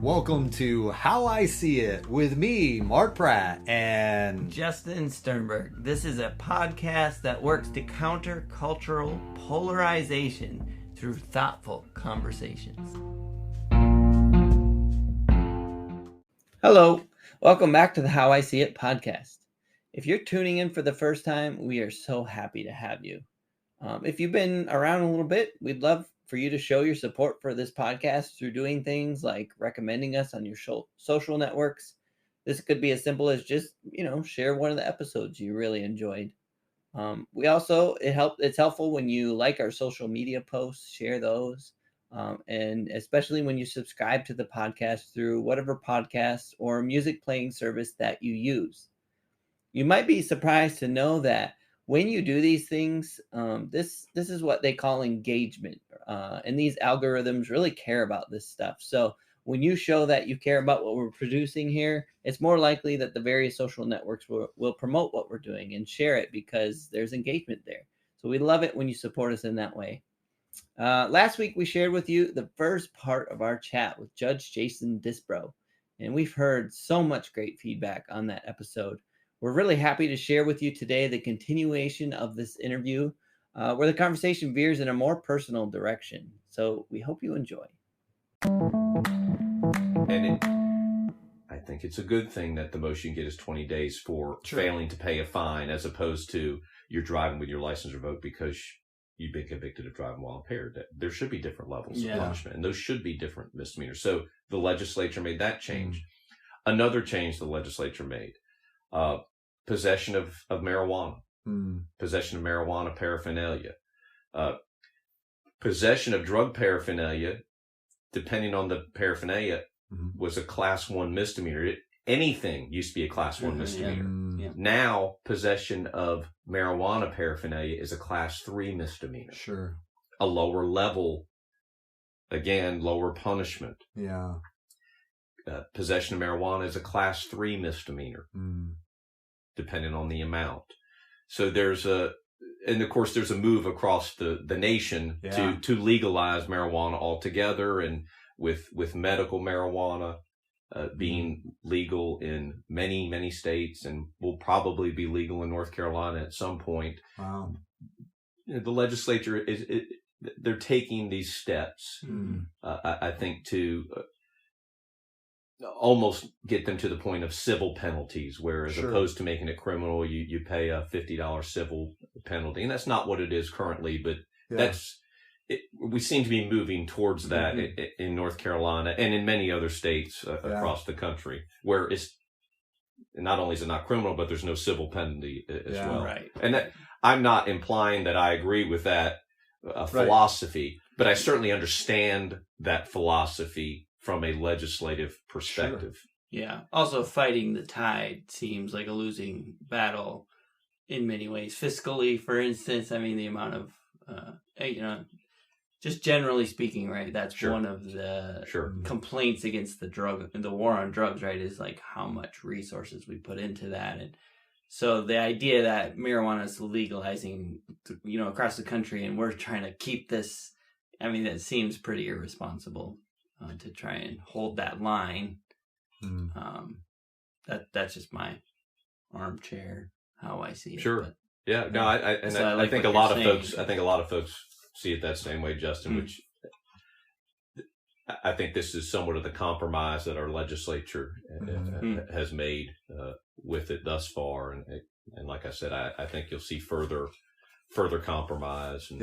Welcome to How I See It with me, Mark Pratt, and Justin Sternberg. This is a podcast that works to counter cultural polarization through thoughtful conversations. Hello, welcome back to the How I See It podcast. If you're tuning in for the first time, we are so happy to have you. If you've been around a little bit, we'd love for you to show your support for this podcast through doing things like recommending us on your social networks. This could be as simple as just, share one of the episodes you really enjoyed. It's helpful when you like our social media posts, share those, and especially when you subscribe to the podcast through whatever podcast or music playing service that you use. You might be surprised to know that when you do these things, this is what they call engagement. And these algorithms really care about this stuff. So when you show that you care about what we're producing here, it's more likely that the various social networks will promote what we're doing and share it because there's engagement there. So we love it when you support us in that way. Last week, we shared with you the first part of our chat with Judge Disbrow, and we've heard so much great feedback on that episode. We're really happy to share with you today the continuation of this interview, where the conversation veers in a more personal direction. So we hope you enjoy. And I think it's a good thing that the most you can get is 20 days for failing to pay a fine, as opposed to you're driving with your license revoked because you've been convicted of driving while impaired. There should be different levels of punishment, and those should be different misdemeanors. So the legislature made that change. Another change the legislature made. Possession of marijuana, possession of marijuana paraphernalia, possession of drug paraphernalia, depending on the paraphernalia, was a class 1 misdemeanor. Anything used to be a class 1 misdemeanor. Yeah. Now, possession of marijuana paraphernalia is a class 3 misdemeanor. Sure. A lower level, again, lower punishment. Yeah. Possession of marijuana is a class 3 misdemeanor. Depending on the amount. So there's a move across the nation to legalize marijuana altogether, and with medical marijuana being legal in many, many states, and will probably be legal in North Carolina at some point. Wow. The legislature they're taking these steps, I think, to almost get them to the point of civil penalties, where as opposed to making it criminal, you pay a $50 civil penalty. And that's not what it is currently, but we seem to be moving towards that in North Carolina and in many other states across the country, where it's not only is it not criminal, but there's no civil penalty as well. Right. And that, I'm not implying that I agree with that philosophy, but I certainly understand that philosophy from a legislative perspective. Yeah. Also, fighting the tide seems like a losing battle in many ways. Fiscally, for instance, I mean, the amount of, just generally speaking, right? That's one of the complaints against the war on drugs, right? Is like how much resources we put into that. And so the idea that marijuana is legalizing, across the country, and we're trying to keep this, I mean, that seems pretty irresponsible. To try and hold that line. That's just my armchair how I see it. Sure. But, no, I think a lot of folks see it that same way, Justin, which I think this is somewhat of the compromise that our legislature has made with it thus far, and like I said, I think you'll see further compromise. And,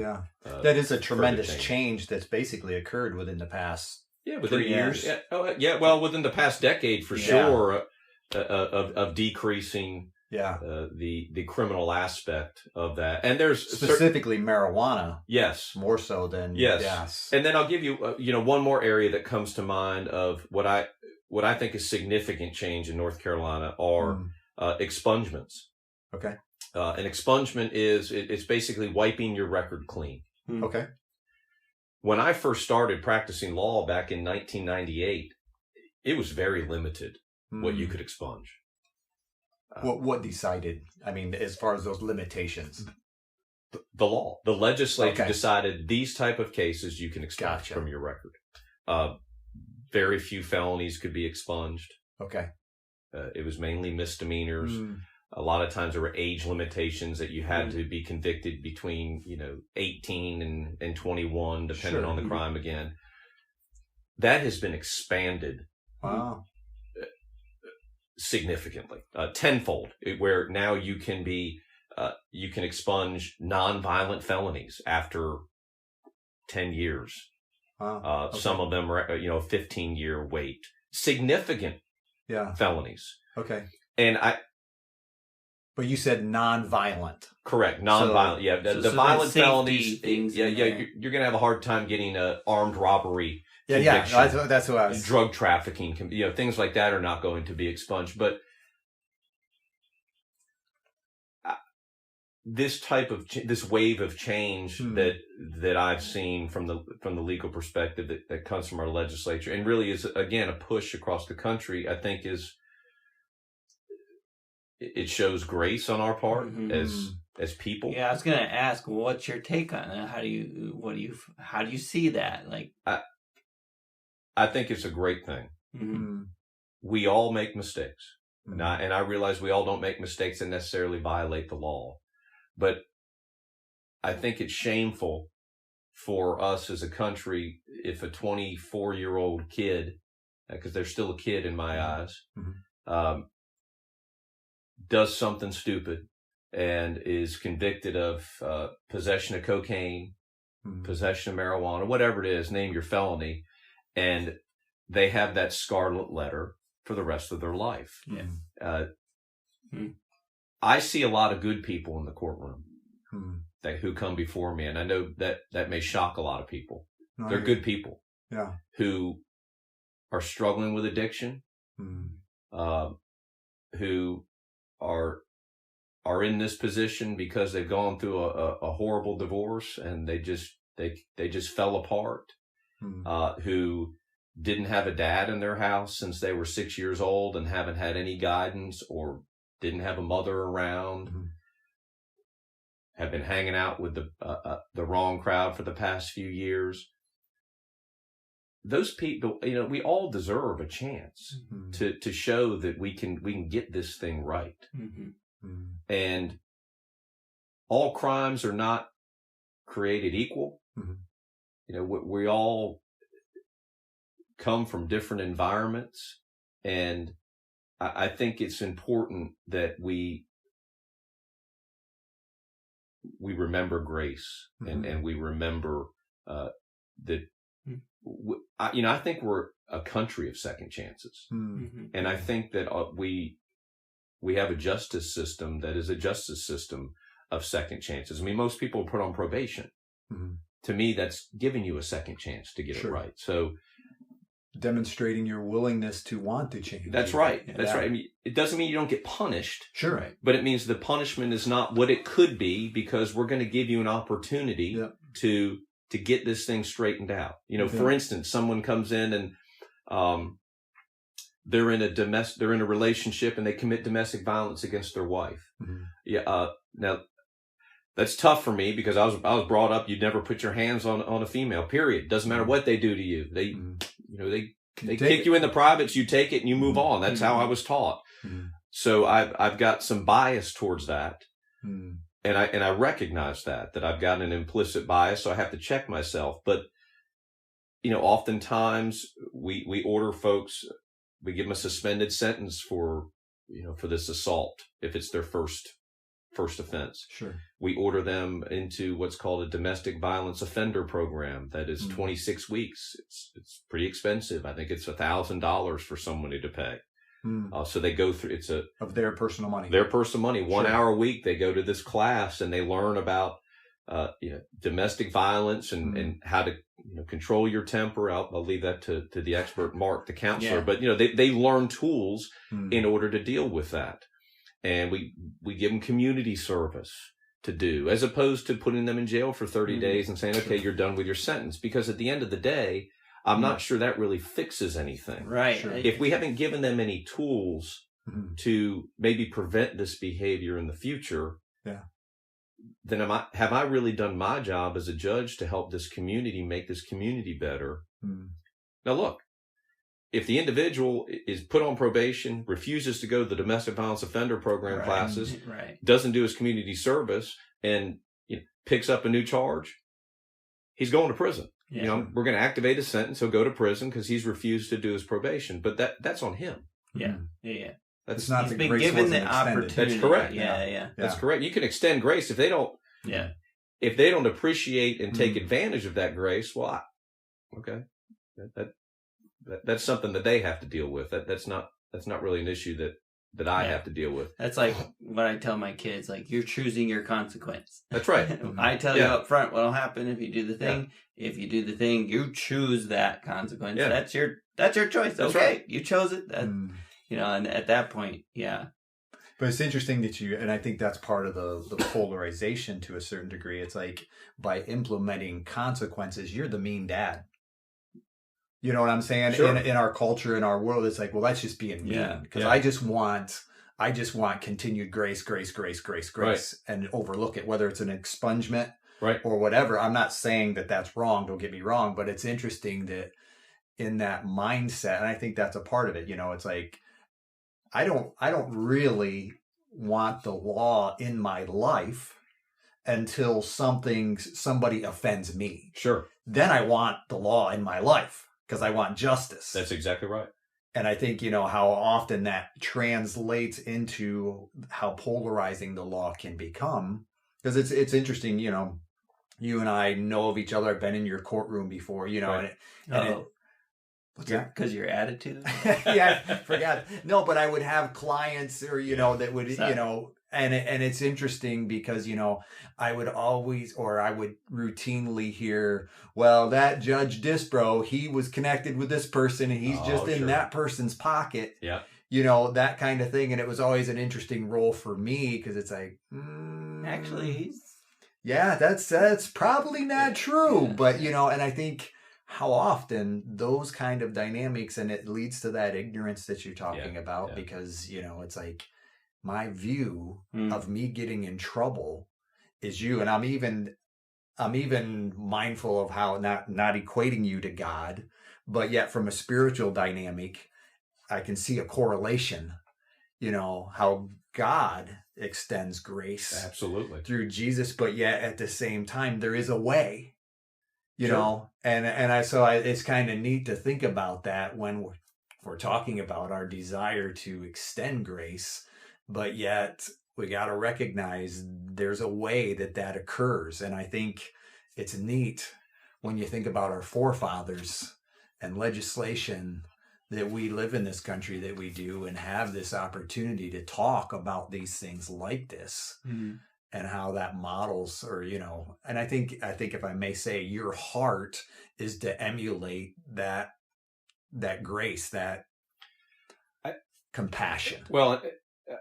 that is a tremendous change that's basically occurred within the past. Within 3 years. Well, within the past decade, for sure, of decreasing the criminal aspect of that. And there's specifically marijuana. Yes. More so than yes. And then I'll give you one more area that comes to mind of what I think is significant change in North Carolina are expungements. Okay. An expungement it's basically wiping your record clean. Okay. When I first started practicing law back in 1998, it was very limited what you could expunge. What decided? I mean, as far as those limitations, the law, the legislature decided these type of cases you can expunge from your record. very few felonies could be expunged. Okay. It was mainly misdemeanors. A lot of times there were age limitations that you had to be convicted between, 18 and 21, depending on the crime again. That has been expanded. Wow. Significantly, tenfold, where now you can expunge nonviolent felonies after 10 years. Wow. Okay. Some of them are, 15-year wait. Significant felonies. Okay. And But you said non-violent. Correct. Non-violent. So, the violent felonies. Things you're going to have a hard time getting a armed robbery. Yeah. That's what I was. Drug trafficking, things like that are not going to be expunged. But this type of this wave of change that I've seen from the legal perspective that comes from our legislature, and really is again a push across the country, I think it shows grace on our part as people. Yeah, I was going to ask, what's your take on it? How do you see that? Like, I think it's a great thing. Mm-hmm. We all make mistakes, and I realize we all don't make mistakes that necessarily violate the law, but I think it's shameful for us as a country if a 24-year-old kid, because they're still a kid in my eyes, does something stupid and is convicted of possession of cocaine, possession of marijuana, whatever it is, name your felony, and they have that scarlet letter for the rest of their life. I see a lot of good people in the courtroom who come before me, and I know that may shock a lot of people. They're good people who are struggling with addiction, who are in this position because they've gone through a horrible divorce and they just fell apart, who didn't have a dad in their house since they were 6 years old and haven't had any guidance, or didn't have a mother around, have been hanging out with the wrong crowd for the past few years. Those people, we all deserve a chance to show that we can get this thing right. And all crimes are not created equal. We all come from different environments, and I think it's important that we remember grace and we remember that. I think we're a country of second chances, and I think that we have a justice system that is a justice system of second chances. I mean, most people are put on probation. To me, that's giving you a second chance to get it right. So, demonstrating your willingness to want to change. That's right. That's right. I mean, it doesn't mean you don't get punished. Sure. But it means the punishment is not what it could be, because we're going to give you an opportunity to get this thing straightened out. For instance, someone comes in and they're in a relationship and they commit domestic violence against their wife. Now that's tough for me, because I was brought up, you'd never put your hands on a female, period. Doesn't matter what they do to you. They kick you in the privates, you take it and you move on. That's how I was taught. So I've got some bias towards that. And I recognize that I've got an implicit bias, so I have to check myself. But, oftentimes we order folks, we give them a suspended sentence for this assault, if it's their first offense. Sure. We order them into what's called a domestic violence offender program that is 26 weeks. It's pretty expensive. I think it's $1,000 for somebody to pay. So they go through, of their personal money. 1 hour a week. They go to this class and they learn about, domestic violence and how to, control your temper. I'll leave that to the expert, Mark, the counselor. But, they learn tools in order to deal with that. And we give them community service to do, as opposed to putting them in jail for 30 days and saying, okay, you're done with your sentence. Because at the end of the day, I'm not sure that really fixes anything. Right. Sure. If we haven't given them any tools to maybe prevent this behavior in the future, then have I really done my job as a judge to help this community, make this community better? Now, look, if the individual is put on probation, refuses to go to the domestic violence offender program classes, doesn't do his community service, and picks up a new charge, he's going to prison. Yeah. We're going to activate his sentence. He'll go to prison because he's refused to do his probation. But that's on him. Yeah. Yeah. That's not. He's been given the opportunity. That's correct. Yeah. That's correct. You can extend grace if they don't. Yeah. If they don't appreciate and take advantage of that grace, well, okay, that's something that they have to deal with. That's not really an issue that I have to deal with. That's like what I tell my kids, like, you're choosing your consequence. That's right. I tell you up front what'll happen if you do the thing. Yeah. If you do the thing, you choose that consequence. Yeah. That's your choice. That's okay. Right. You chose it. And at that point, But it's interesting that and I think that's part of the polarization to a certain degree. It's like, by implementing consequences, you're the mean dad. You know what I'm saying? Sure. In our culture, in our world, it's like, well, that's just being mean. Because I just want continued grace, right, and overlook it, whether it's an expungement or whatever. I'm not saying that that's wrong. Don't get me wrong. But it's interesting that in that mindset, and I think that's a part of it. It's like, I don't really want the law in my life until somebody offends me. Sure. Then I want the law in my life because I want justice. That's exactly right. And I think, how often that translates into how polarizing the law can become. Because it's interesting, you and I know of each other. I've been in your courtroom before, right. Because your attitude? Yeah, I forgot. No, but I would have clients or, that would, and it's interesting because, I would routinely hear, well, that Judge Disbrow, he was connected with this person and he's just in that person's pocket. Yeah. That kind of thing. And it was always an interesting role for me because it's like, actually, that's probably not true. But, and I think how often those kind of dynamics, and it leads to that ignorance that you're talking about, because, it's like, my view of me getting in trouble is you. And I'm even mindful of how not equating you to God, but yet from a spiritual dynamic, I can see a correlation, how God extends grace absolutely through Jesus, but yet at the same time, there is a way, you know, and it's kind of neat to think about that when we're talking about our desire to extend grace, but yet we got to recognize there's a way that occurs. And I think it's neat when you think about our forefathers and legislation that we live in this country that we do and have this opportunity to talk about these things like this and how that models, or, and I think if I may say, your heart is to emulate that grace, that compassion. Well,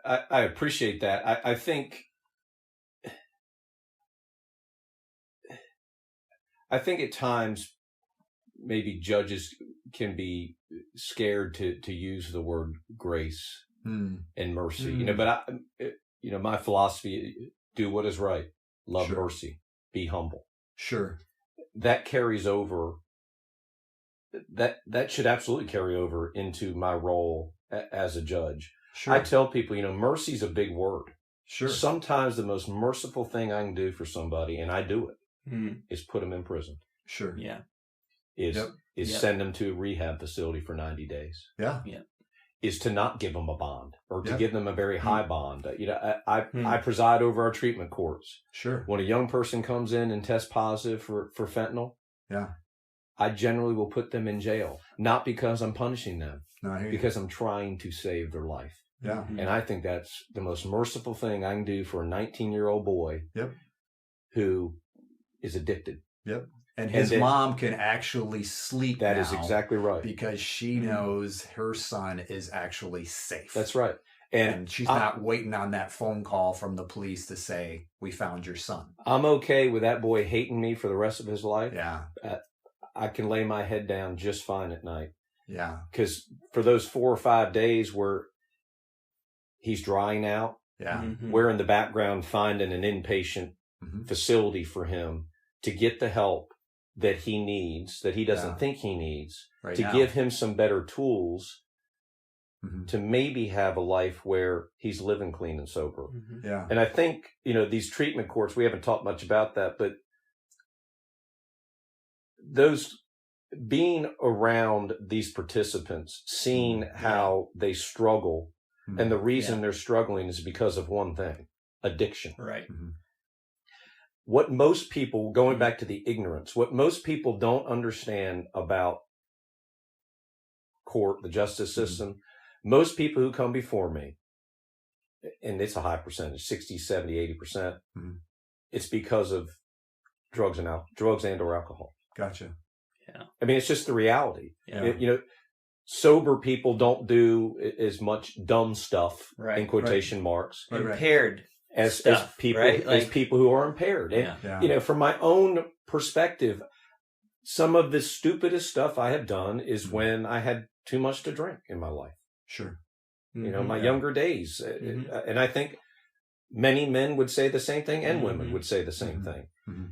I appreciate that. I think at times maybe judges can be scared to use the word grace and mercy, but my philosophy, do what is right, love mercy, be humble. Sure. That carries over. That should absolutely carry over into my role as a judge. Sure. I tell people, mercy is a big word. Sure. Sometimes the most merciful thing I can do for somebody, and I do it, is put them in prison. Sure. Yeah. Is send them to a rehab facility for 90 days. Yeah. Yeah. Is to not give them a bond, or to give them a very high bond. I preside over our treatment courts. Sure. When a young person comes in and tests positive for fentanyl, I generally will put them in jail, not because I'm punishing them, because I'm trying to save their life. Yeah. And I think that's the most merciful thing I can do for a 19-year-old boy who is addicted. Yep. And his mom can actually sleep That is exactly right. Because she knows her son is actually safe. That's right. And she's not waiting on that phone call from the police to say, we found your son. I'm okay with that boy hating me for the rest of his life. Yeah. I can lay my head down just fine at night. Yeah. Because for those 4 or 5 days where he's drying out, we're in the background finding an inpatient facility for him to get the help that he needs, that he doesn't think he needs, right to now. give him some better tools Mm-hmm. to maybe have a life where he's living clean and sober. Mm-hmm. Yeah. And I think, these treatment courts, we haven't talked much about that, but those being around these participants, seeing how they struggle, and the reason they're struggling is because of one thing: addiction. Right. Mm-hmm. What most people, going back to the ignorance, what most people don't understand about court, the justice system, most people who come before me, and it's a high percentage, 60, 70, 80%, it's because of drugs and or alcohol. Gotcha. Yeah. I mean, it's just the reality. Yeah. Sober people don't do as much dumb stuff, right. in quotation marks, impaired as people, right? as people who are impaired. And, from my own perspective, some of the stupidest stuff I have done is when I had too much to drink in my life. Sure. My younger days. And I think many men would say the same thing, and women would say the same thing. Mm-hmm.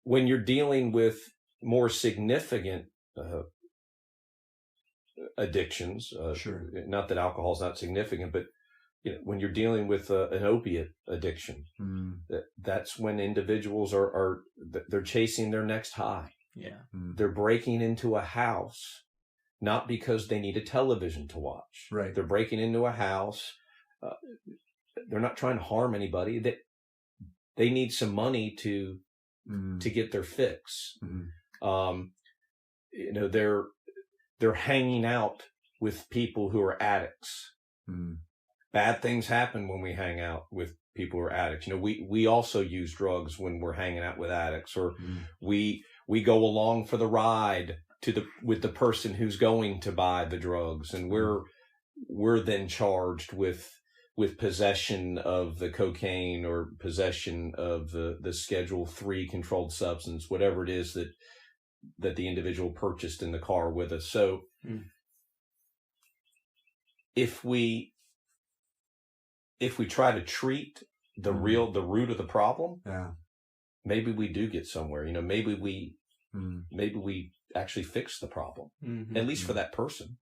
When you're dealing with more significant addictions, sure. Not that alcohol is not significant, but when you're dealing with an opiate addiction, that's when individuals they're chasing their next high. Yeah. They're breaking into a house, not because they need a television to watch. Right. They're breaking into a house. They're not trying to harm anybody. They need some money to get their fix. They're hanging out with people who are addicts. Bad things happen when we hang out with people who are addicts. We also use drugs when we're hanging out with addicts, or we go along for the ride with the person who's going to buy the drugs, and we're then charged with possession of the cocaine or possession of the Schedule 3 controlled substance, whatever it is that the individual purchased in the car with us. So if we try to treat the root of the problem, maybe we do get somewhere. Maybe we actually fix the problem, at least for that person.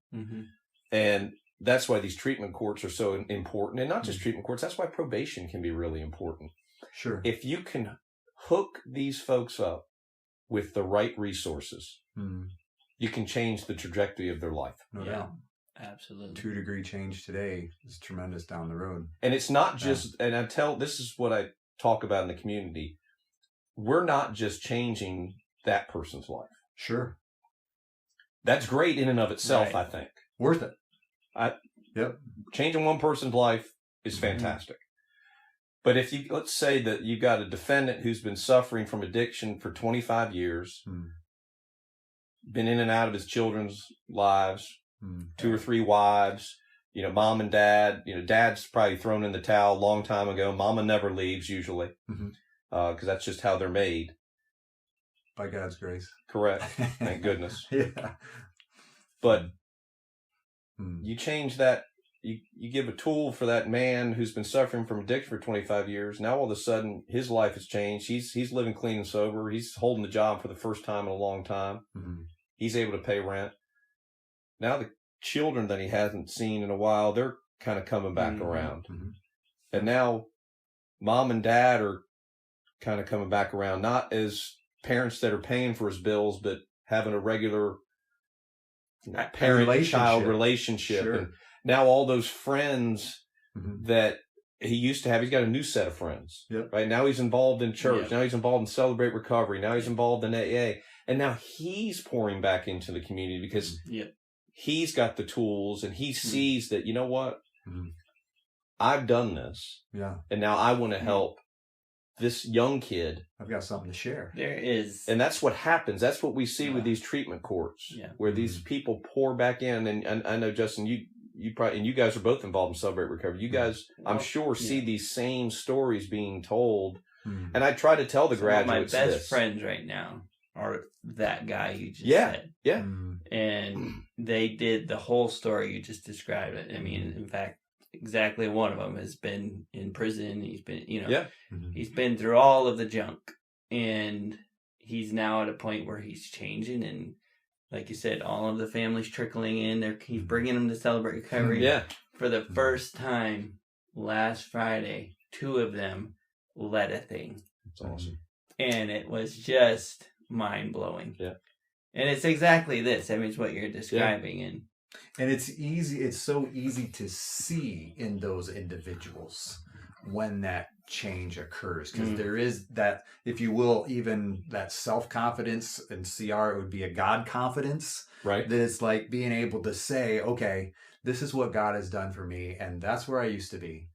And that's why these treatment courts are so important, and not just treatment courts. That's why probation can be really important. Sure. If you can hook these folks up with the right resources, you can change the trajectory of their life. No doubt. Absolutely. 2-degree change today is tremendous down the road. And it's not just, and this is what I talk about in the community. We're not just changing that person's life. Sure. That's great in and of itself, I think. Worth it. Changing one person's life is fantastic. But if let's say that you've got a defendant who's been suffering from addiction for 25 years, been in and out of his children's lives, 2 or 3 wives, mom and dad, dad's probably thrown in the towel a long time ago. Mama never leaves usually, because that's just how they're made. By God's grace. Correct. Thank goodness. Yeah. But you change that, you give a tool for that man who's been suffering from addiction for 25 years. Now all of a sudden his life has changed. He's living clean and sober. He's holding the job for the first time in a long time. He's able to pay rent. Now the children that he hasn't seen in a while, they're kind of coming back around. And now mom and dad are kind of coming back around, not as parents that are paying for his bills, but having a regular parent-child relationship. Sure. And now all those friends that he used to have, he's got a new set of friends. Right now he's involved in church. Now he's involved in Celebrate Recovery. Now he's involved in AA. And now he's pouring back into the community because he's got the tools, and he sees that, you know what? I've done this. And now I want to help this young kid. I've got something to share. There is. And that's what happens. That's what we see with these treatment courts, where these people pour back in. And I know, Justin, you probably, and you guys are both involved in Celebrate Recovery. You guys, I'm sure, see these same stories being told. And I try to tell the graduates my best friends right now are that guy you just said. And they did the whole story you just described. It. I mean, in fact, exactly one of them has been in prison. He's been, he's been through all of the junk, and he's now at a point where he's changing, and like you said, all of the families trickling in. He's bringing them to Celebrate Recovery. Yeah. For the first time last Friday, 2 of them led a thing. That's awesome. And it was just mind blowing. Yeah. And it's exactly this. I mean, it's what you're describing. Yeah. And it's so easy to see in those individuals when that change occurs, because there is that, if you will, even that self-confidence, and CR, it would be a God confidence, right? That it's like being able to say, okay, this is what God has done for me, and that's where I used to be,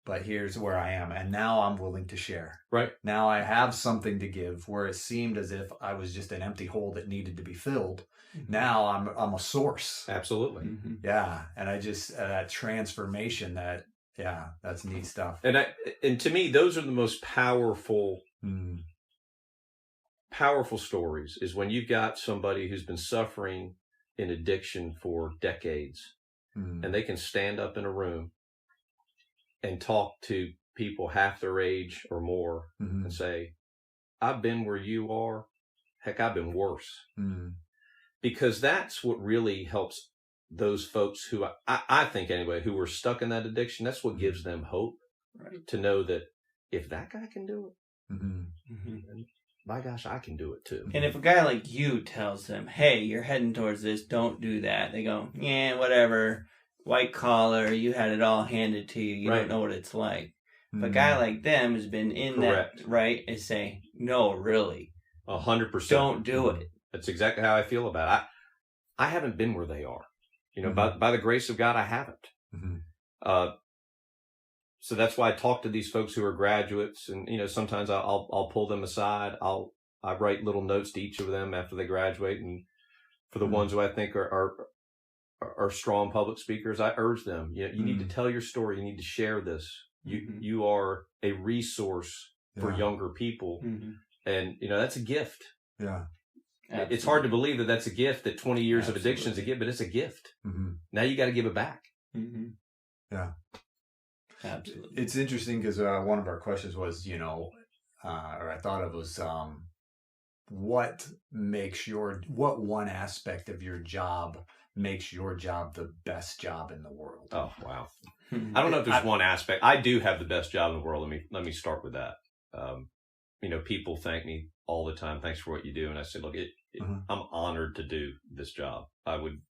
but here's where I am, and now I'm willing to share. Right. Now I have something to give, where it seemed as if I was just an empty hole that needed to be filled. Now I'm a source. Absolutely. Yeah. And I just, that transformation, that's neat stuff. And to me, those are the most powerful stories, is when you've got somebody who's been suffering in addiction for decades, and they can stand up in a room and talk to people half their age or more and say, I've been where you are. Heck, I've been worse. Because that's what really helps those folks who, I think anyway, who were stuck in that addiction. That's what gives them hope, right? To know that if that guy can do it, then my gosh, I can do it too. And if a guy like you tells them, hey, you're heading towards this, don't do that, they go, yeah, whatever, white collar, you had it all handed to you, you don't know what it's like. If a guy like them has been in that, right, is saying, no, really, 100%, don't do it. That's exactly how I feel about it. I haven't been where they are. By the grace of God, I haven't. So that's why I talk to these folks who are graduates, and sometimes I'll pull them aside. I write little notes to each of them after they graduate, and for the ones who I think are strong public speakers, I urge them. You need to tell your story. You need to share this. You are a resource for younger people, and that's a gift. Yeah. Absolutely. It's hard to believe that that's a gift, that 20 years of addiction is a gift, but it's a gift. Now you got to give it back. Yeah. Absolutely. It's interesting because one of our questions was, or I thought it was, what one aspect of your job makes your job the best job in the world? Oh, wow. I don't know if there's one aspect. I do have the best job in the world. Let me start with that. People thank me all the time. Thanks for what you do. And I say, look, I'm honored to do this job. I would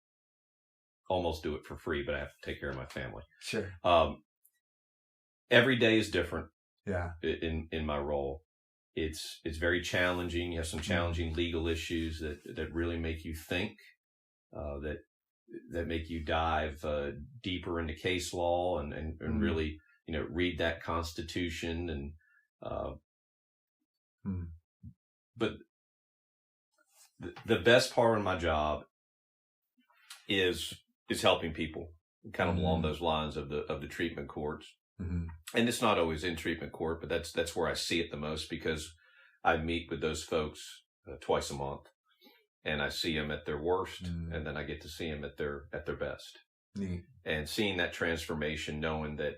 almost do it for free, but I have to take care of my family. Sure. Every day is different. Yeah. In my role, it's very challenging. You have some challenging legal issues that really make you think, that make you dive deeper into case law and really read that Constitution and. But the best part of my job is helping people, kind of along those lines of the treatment courts. And it's not always in treatment court, but that's where I see it the most, because I meet with those folks twice a month, and I see them at their worst, and then I get to see them at their best. And seeing that transformation, knowing that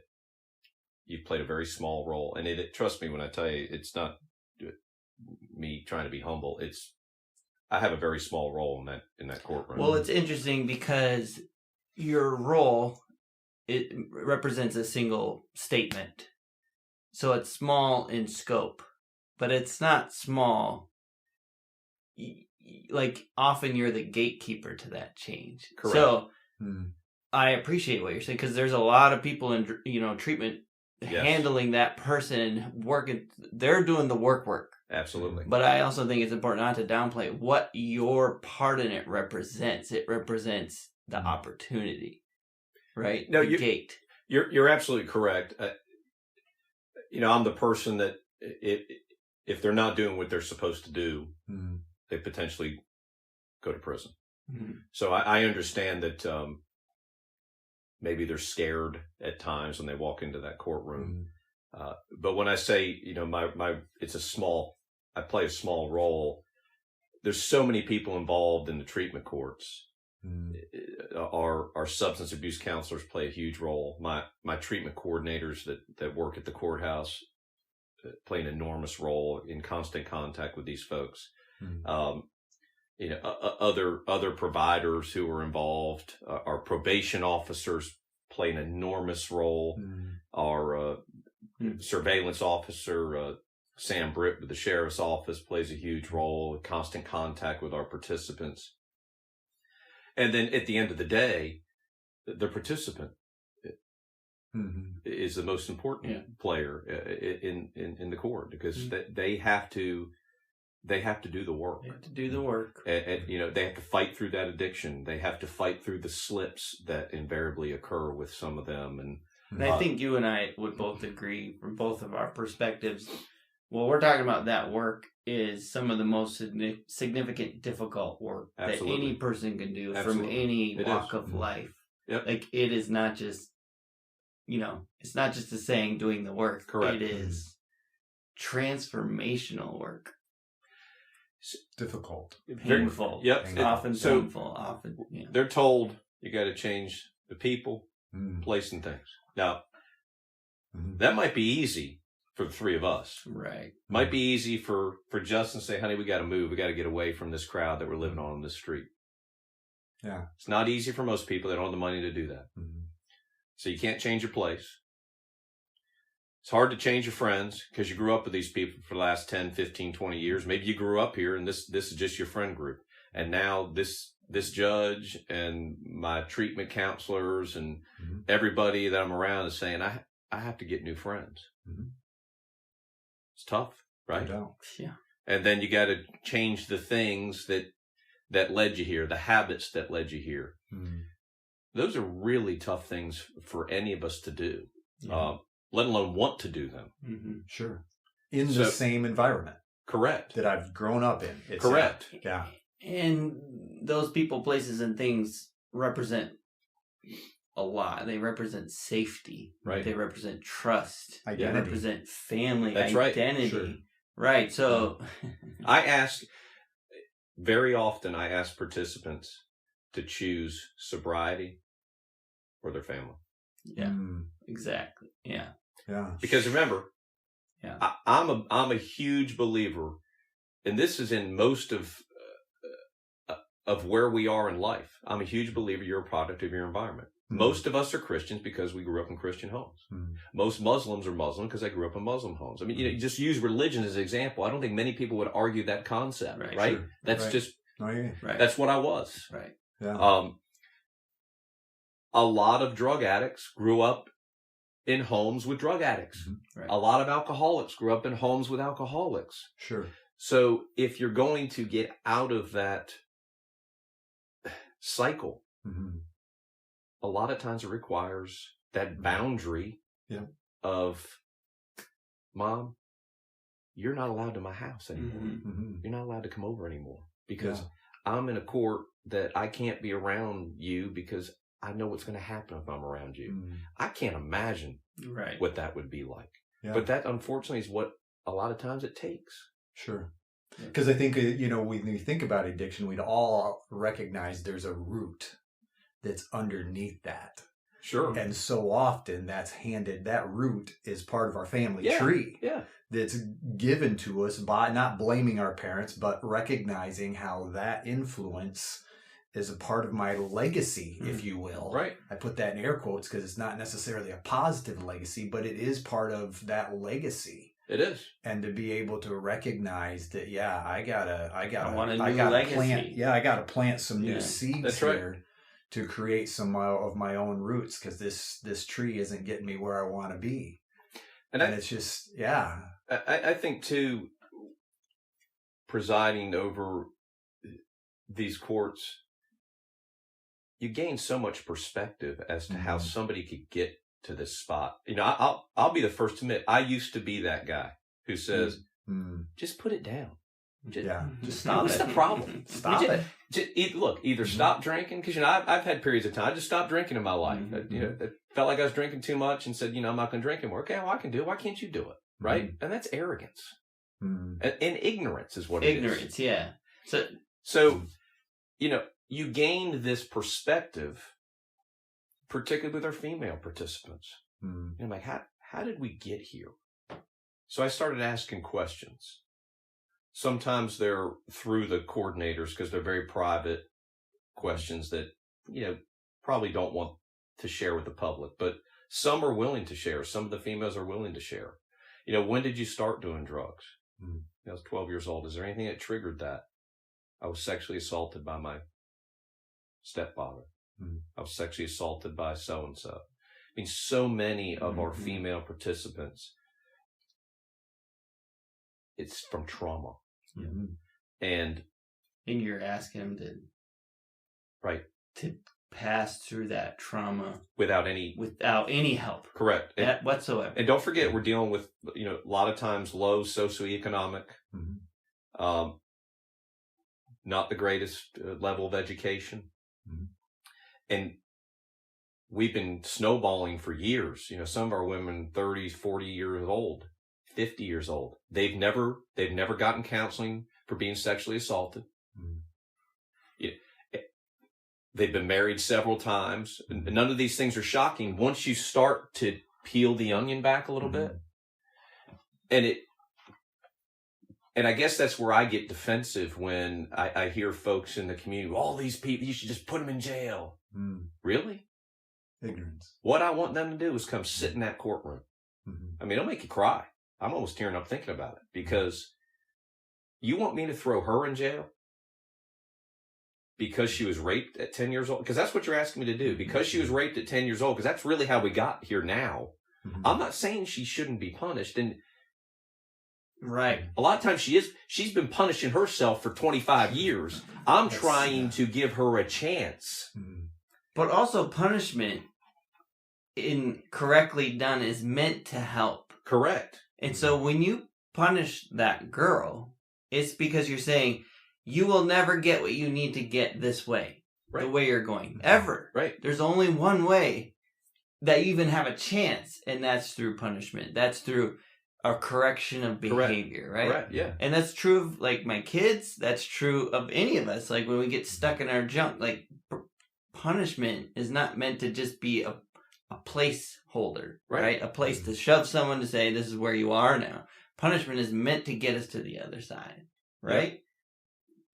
you've played a very small role, and trust me when I tell you, it's not me trying to be humble. I have a very small role in that courtroom. Well, it's interesting because your role, it represents a single statement. So it's small in scope, but it's not small. Like, often you're the gatekeeper to that change. Correct. So I appreciate what you're saying, because there's a lot of people in treatment handling that person, working. They're doing the work. Absolutely. But I also think it's important not to downplay what your part in it represents. It represents the opportunity, right? No, the gate. You're absolutely correct. I'm the person that if they're not doing what they're supposed to do, they potentially go to prison. So I understand that maybe they're scared at times when they walk into that courtroom. But when I say, I play a small role, there's so many people involved in the treatment courts. Our substance abuse counselors play a huge role. My treatment coordinators that work at the courthouse play an enormous role in constant contact with these folks. Other providers who are involved. Our probation officers play an enormous role. Our surveillance officer, Sam Britt with the sheriff's office, plays a huge role, constant contact with our participants. And then at the end of the day, the participant is the most important player in the court, because they have to do the work. They have to do the work. And they have to fight through that addiction. They have to fight through the slips that invariably occur with some of them. And I think you and I would both agree from both of our perspectives. What we're talking about, that work, is some of the most significant, difficult work that any person can do from any walk of life. Yep. Like, it is not just, it's not just a saying doing the work. Correct. It is transformational work. Difficult. Painful. Yep. Often painful. Often. Yeah. They're told you got to change the people, place, and things. Now, that might be easy for the three of us. Right. Might be easy for Justin to say, honey, we got to move. We got to get away from this crowd that we're living on this street. Yeah. It's not easy for most people. They don't have the money to do that. So you can't change your place. It's hard to change your friends because you grew up with these people for the last 10, 15, 20 years. Maybe you grew up here and this is just your friend group. And now this judge and my treatment counselors and everybody that I'm around is saying, I have to get new friends. It's tough, right? Yeah. And then you got to change the things that led you here, the habits that led you here. Those are really tough things for any of us to do, let alone want to do them. Sure. In the same environment. Correct. That I've grown up in. Correct. Yeah. And those people, places, and things represent a lot. They represent safety. Right. They represent trust. Identity. They represent family. That's identity. Right. Sure. Right. So very often I ask participants to choose sobriety or their family. Yeah. Exactly. Yeah. Yeah. Because remember, I'm a huge believer, and this is in most of where we are in life. I'm a huge believer you're a product of your environment. Most of us are Christians because we grew up in Christian homes. Most Muslims are Muslim because they grew up in Muslim homes. I mean, you just use religion as an example. I don't think many people would argue that concept, right? Sure. That's just, that's what I was. Right. Yeah. A lot of drug addicts grew up in homes with drug addicts. Right. A lot of alcoholics grew up in homes with alcoholics. Sure. So if you're going to get out of that cycle, a lot of times it requires that boundary of, Mom, you're not allowed to my house anymore. You're not allowed to come over anymore because I'm in a court that I can't be around you because I know what's going to happen if I'm around you. I can't imagine what that would be like. Yeah. But that, unfortunately, is what a lot of times it takes. Sure. Because I think, when we think about addiction, we'd all recognize there's a root that's underneath that. Sure. And so often that root is part of our family tree. Yeah. That's given to us by not blaming our parents, but recognizing how that influence is a part of my legacy, if you will. Right. I put that in air quotes because it's not necessarily a positive legacy, but it is part of that legacy. It is. And to be able to recognize that, I gotta plant some new seeds here to create some of my own roots, because this tree isn't getting me where I want to be. And it's just, I think too, presiding over these courts, you gain so much perspective as to how somebody could get to this spot. I'll be the first to admit, I used to be that guy who says, just put it down. Just stop it. What's the problem? Stop it. Look, either stop drinking, because I've had periods of time. I just stopped drinking in my life. I felt like I was drinking too much and said, I'm not going to drink anymore. Okay, well, I can do it. Why can't you do it? Right? And that's arrogance. And ignorance is what it is. Ignorance, yeah. So, you gained this perspective, particularly with our female participants. And I'm like, how did we get here? So I started asking questions. sometimes they're through the coordinators because they're very private questions that, probably don't want to share with the public, but some are willing to share. Some of the females are willing to share. When did you start doing drugs? I was 12 years old. Is there anything that triggered that? I was sexually assaulted by my stepfather. I was sexually assaulted by so-and-so. I mean, so many of our female participants, it's from trauma. And you're asking them to pass through that trauma without any help. Correct. Whatsoever. And don't forget, we're dealing with, a lot of times low socioeconomic, not the greatest level of education. And we've been snowballing for years. Some of our women 30, 40 years old, 50 years old. They've never gotten counseling for being sexually assaulted. They've been married several times. None of these things are shocking once you start to peel the onion back a little bit. And I guess that's where I get defensive when I hear folks in the community, all these people, you should just put them in jail. Really? Ignorance. What I want them to do is come sit in that courtroom. I mean, it'll make you cry. I'm almost tearing up thinking about it, because you want me to throw her in jail because she was raped at 10 years old? Because that's what you're asking me to do. Because she was raped at 10 years old, because that's really how we got here now. I'm not saying she shouldn't be punished. And a lot of times she's been punishing herself for 25 years. I'm trying to give her a chance. But also, punishment correctly done is meant to help. Correct. And so when you punish that girl, it's because you're saying, you will never get what you need to get this way, the way you're going, ever. Right. There's only one way that you even have a chance, and that's through punishment. That's through a correction of behavior, right? Correct, yeah. And that's true of, my kids. That's true of any of us. When we get stuck in our junk, punishment is not meant to just be a placeholder, right? A place to shove someone to say, this is where you are now. Punishment is meant to get us to the other side, right? Yeah.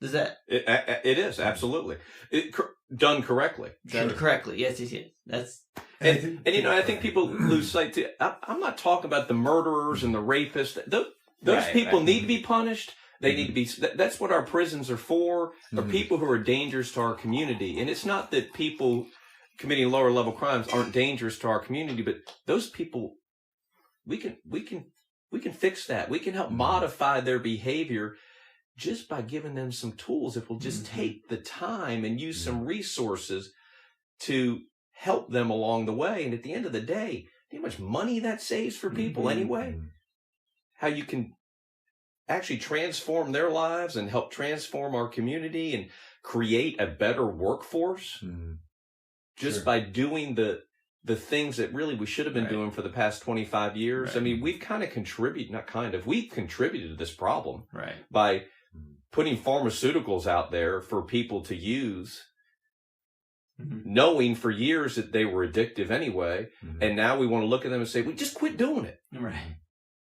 Does that? It is, absolutely. Done correctly. Done correctly, yes. That's... And I think people lose sight too. I'm not talking about the murderers and the rapists. Those people need to be punished. They need to be. That's what our prisons are for. Are people who are dangerous to our community. And it's not that people committing lower level crimes aren't dangerous to our community, but those people, we can fix that. We can help modify their behavior just by giving them some tools. If we'll just take the time and use some resources to help them along the way. And at the end of the day, how much money that saves for people anyway? How you can actually transform their lives and help transform our community and create a better workforce just by doing the things that really we should have been doing for the past 25 years. I mean, we've we've contributed to this problem by putting pharmaceuticals out there for people to use, knowing for years that they were addictive anyway. And now we want to look at them and say, well, just quit doing it. Right.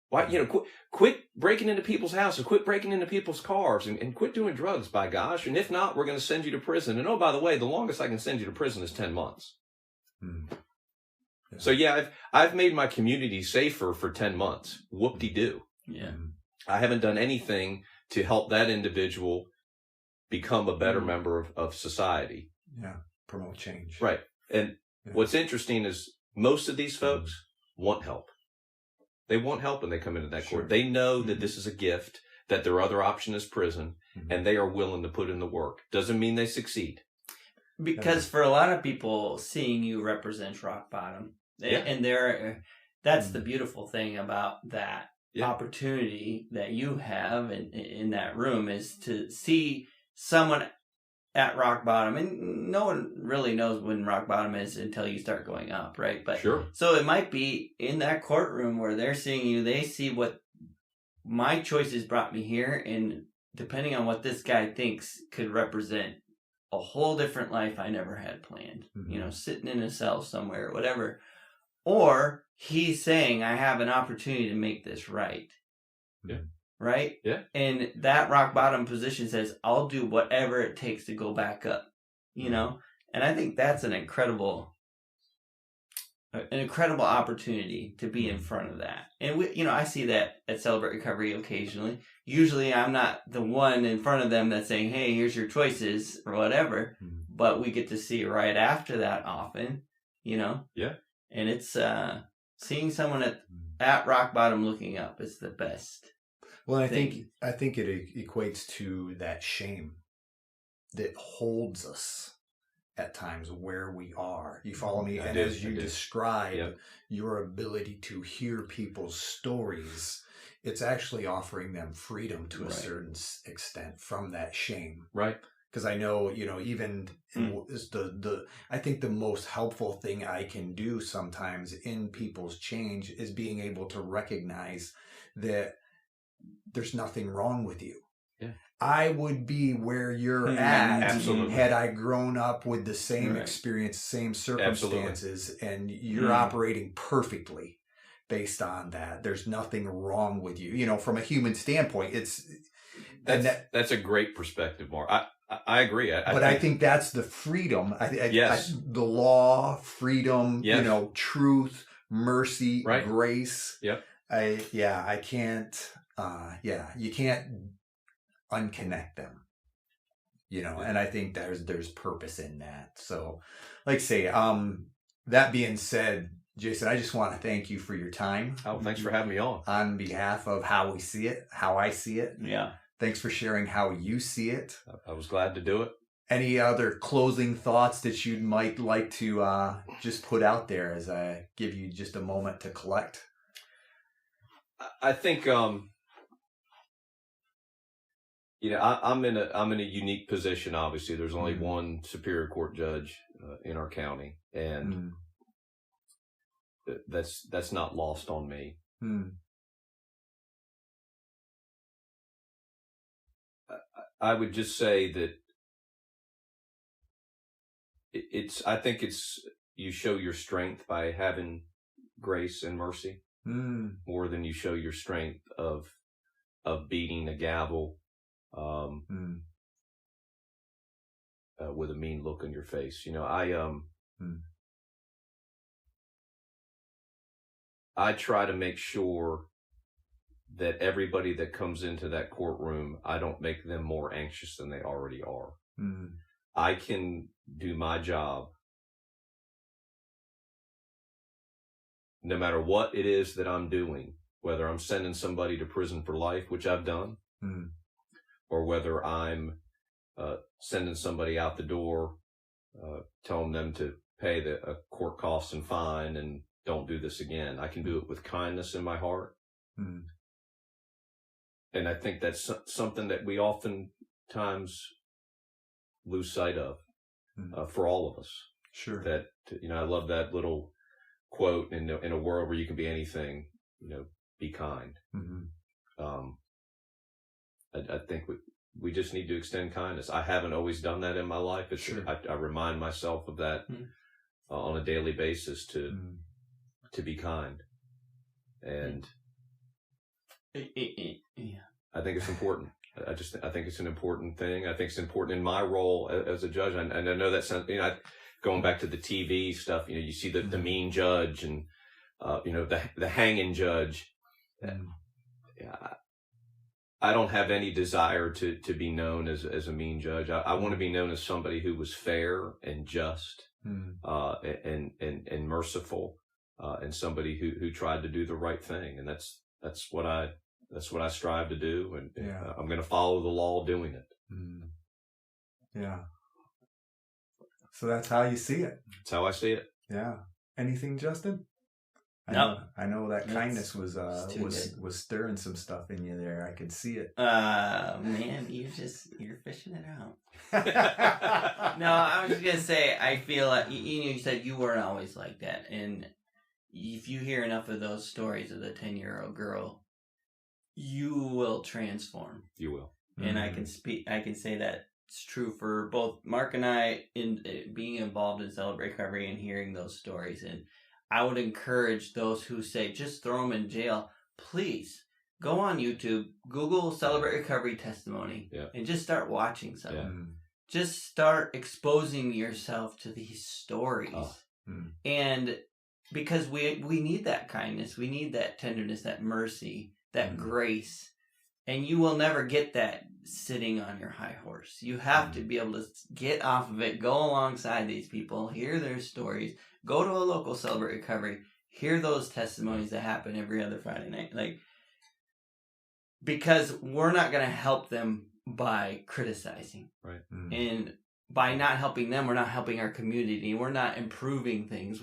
Why, quit breaking into people's houses, quit breaking into people's cars, and quit doing drugs, by gosh. And if not, we're going to send you to prison. And oh, by the way, the longest I can send you to prison is 10 months. So I've made my community safer for 10 months. Whoop-de-doo. Yeah. I haven't done anything to help that individual become a better member of society. Yeah. Promote change. Right. And what's interesting is most of these folks want help. They want help when they come into that court. They know that this is a gift, that their other option is prison, and they are willing to put in the work. Doesn't mean they succeed. Because for a lot of people, seeing you represents rock bottom. And that's the beautiful thing about that opportunity that you have in that room, is to see someone at rock bottom. And no one really knows when rock bottom is until you start going up, right? But so it might be in that courtroom where they're seeing you, they see what my choices brought me here, and depending on what this guy thinks, could represent a whole different life I never had planned. Sitting in a cell somewhere, whatever. Or he's saying, I have an opportunity to make this right. right? Yeah. And that rock bottom position says, I'll do whatever it takes to go back up, you know? And I think that's an incredible opportunity to be in front of that. And I see that at Celebrate Recovery occasionally. Usually I'm not the one in front of them that's saying, hey, here's your choices or whatever, but we get to see it right after that often, you know? Yeah. And it's seeing someone at rock bottom looking up is the best. Well, I think it equates to that shame that holds us at times where we are. You follow me? And as you describe your ability to hear people's stories, it's actually offering them freedom to a certain extent from that shame. Right. Because I know, even I think the most helpful thing I can do sometimes in people's change is being able to recognize that there's nothing wrong with you. Yeah. I would be where you're at Absolutely. had I grown up with the same experience, same circumstances, and you're operating perfectly based on that. There's nothing wrong with you. From a human standpoint, that's a great perspective, Mark. I agree. I think that's the freedom. The law, freedom, truth, mercy, grace. Yep. I can't. You can't unconnect them. And I think there's purpose in that. So, like say, that being said, Jason, I just want to thank you for your time. Oh, thanks for having me on behalf of how we see it, how I see it. Yeah. Thanks for sharing how you see it. I was glad to do it. Any other closing thoughts that you might like to just put out there as I give you just a moment to collect? I think I'm in a unique position. Obviously, there's only one Superior Court judge in our county, and that's not lost on me. I would just say that I think you show your strength by having grace and mercy more than you show your strength of beating a gavel with a mean look on your face. I try to make sure that everybody that comes into that courtroom, I don't make them more anxious than they already are. I can do my job no matter what it is that I'm doing, whether I'm sending somebody to prison for life, which I've done, or whether I'm sending somebody out the door, telling them to pay the court costs and fine and don't do this again. I can do it with kindness in my heart. And I think that's something that we oftentimes lose sight of for all of us. Sure. That, I love that little quote, in a world where you can be anything, be kind. I think we just need to extend kindness. I haven't always done that in my life. I remind myself of that on a daily basis to be kind. And I think it's important. I think it's an important thing. I think it's important in my role as a judge. And I know that sounds, going back to the TV stuff, you see the mean judge and, the hanging judge. I don't have any desire to be known as a mean judge. I want to be known as somebody who was fair and just, and merciful, and somebody who tried to do the right thing. And that's what I strive to do. And I'm going to follow the law doing it. Yeah. So that's how you see it. That's how I see it. Yeah. Anything, Justin? No. I know that kindness was stirring some stuff in you there. I could see it. Man, you're fishing it out. No, I was just gonna say, I feel like you said you weren't always like that, and if you hear enough of those stories of the 10-year-old girl, you will transform. You will. And I can say that it's true for both Mark and I in being involved in Celebrate Recovery and hearing those stories. And I would encourage those who say, just throw them in jail. Please go on YouTube, Google Celebrate Recovery Testimony, and just start watching some. Yeah. Just start exposing yourself to these stories. And because we need that kindness, we need that tenderness, that mercy, that grace. And you will never get that sitting on your high horse. You have to be able to get off of it, go alongside these people, hear their stories, go to a local Celebrate Recovery, hear those testimonies that happen every other Friday night. Like, because we're not going to help them by criticizing. Right. And by not helping them, we're not helping our community. We're not improving things.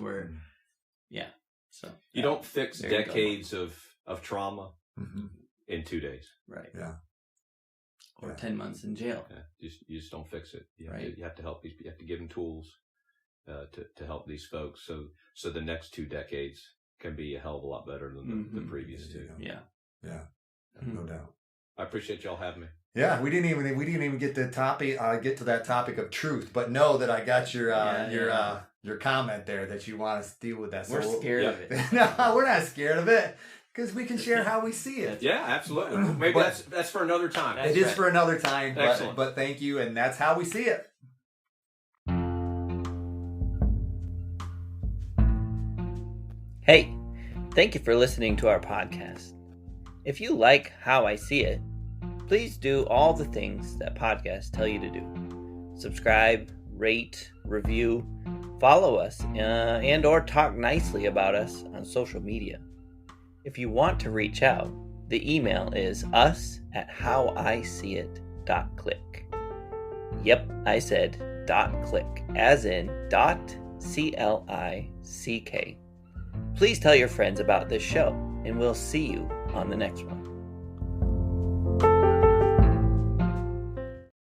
So you don't fix decades of trauma in 2 days. Right. Yeah. Or 10 months in jail. Yeah. You just don't fix it. You have to help these. You have to give them tools to help these folks. So the next 2 decades can be a hell of a lot better than the previous 2. Yeah. No doubt. I appreciate y'all having me. Yeah, we didn't even get to that topic of truth, but know that I got your comment there that you want us to deal with that. We're scared of it. No, we're not scared of it because we can share how we see it. Yeah, absolutely. Maybe that's for another time. It is for another time. Excellent. But thank you, and that's how we see it. Hey, thank you for listening to our podcast. If you like how I see it, please do all the things that podcasts tell you to do. Subscribe, rate, review, follow us, and or talk nicely about us on social media. If you want to reach out, the email is us@howiseeit.click. Yep, I said .click, as in .click. Please tell your friends about this show, and we'll see you on the next one.